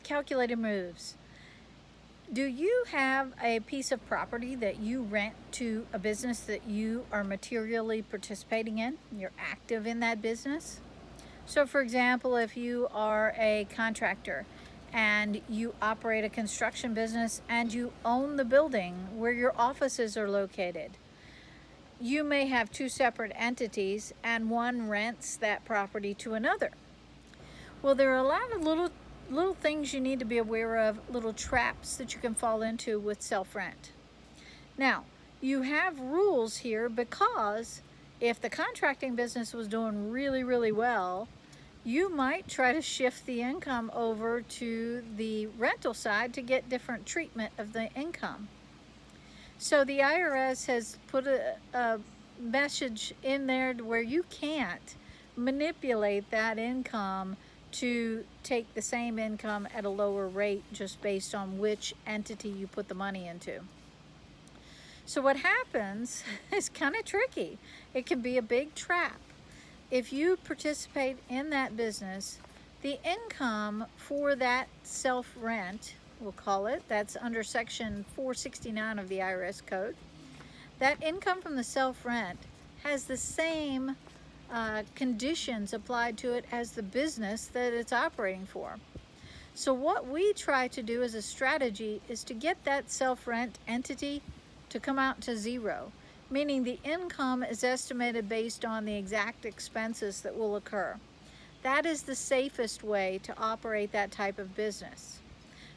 with Calculated Moves. Do you have a piece of property that you rent to a business that you are materially participating in? You're active in that business? So for example, if you are a contractor and you operate a construction business and you own the building where your offices are located, you may have two separate entities and one rents that property to another. Well, there are a lot of little things you need to be aware of, little traps that you can fall into with self-rent. Now, you have rules here because if the contracting business was doing really well, you might try to shift the income over to the rental side to get different treatment of the income. So the IRS has put a message in there where you can't manipulate that income to take the same income at a lower rate just based on which entity you put the money into. So what happens is kind of tricky. It can be a big trap. If you participate in that business, the income for that self-rent, we'll call it, that's under section 469 of the IRS code, that income from the self-rent has the same conditions applied to it as the business that it's operating for. So what we try to do as a strategy is to get that self-rent entity to come out to zero, meaning the income is estimated based on the exact expenses that will occur. That is the safest way to operate that type of business.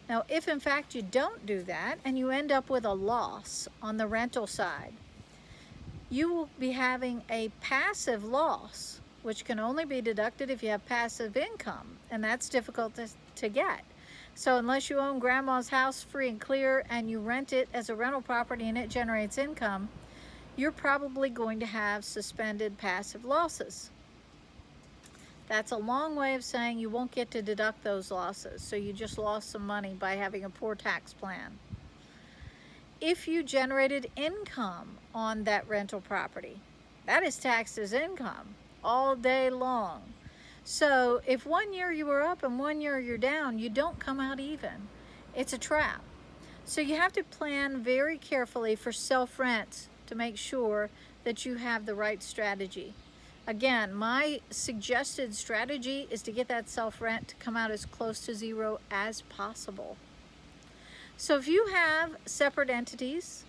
Now, if in fact you don't do that and you end up with a loss on the rental side, you will be having a passive loss, which can only be deducted if you have passive income, and that's difficult to get. So unless you own grandma's house free and clear and you rent it as a rental property and it generates income, you're probably going to have suspended passive losses. That's a long way of saying you won't get to deduct those losses, so you just lost some money by having a poor tax plan. If you generated income on that rental property, that is taxed as income all day long. So if 1 year you were up and 1 year you're down, you don't come out even. It's a trap. So you have to plan very carefully for self-rent to make sure that you have the right strategy. Again, my suggested strategy is to get that self-rent to come out as close to zero as possible. So if you have separate entities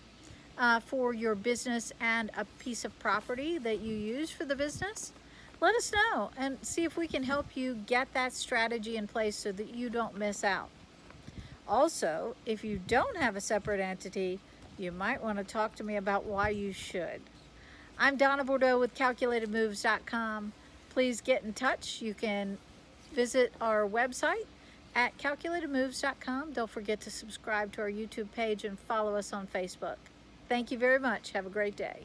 for your business and a piece of property that you use for the business, let us know and see if we can help you get that strategy in place so that you don't miss out. Also, if you don't have a separate entity, you might want to talk to me about why you should. I'm Donna Bordeaux with CalculatedMoves.com. Please get in touch. You can visit our website at CalculatedMoves.com. Don't forget to subscribe to our YouTube page and follow us on Facebook. Thank you very much. Have a great day.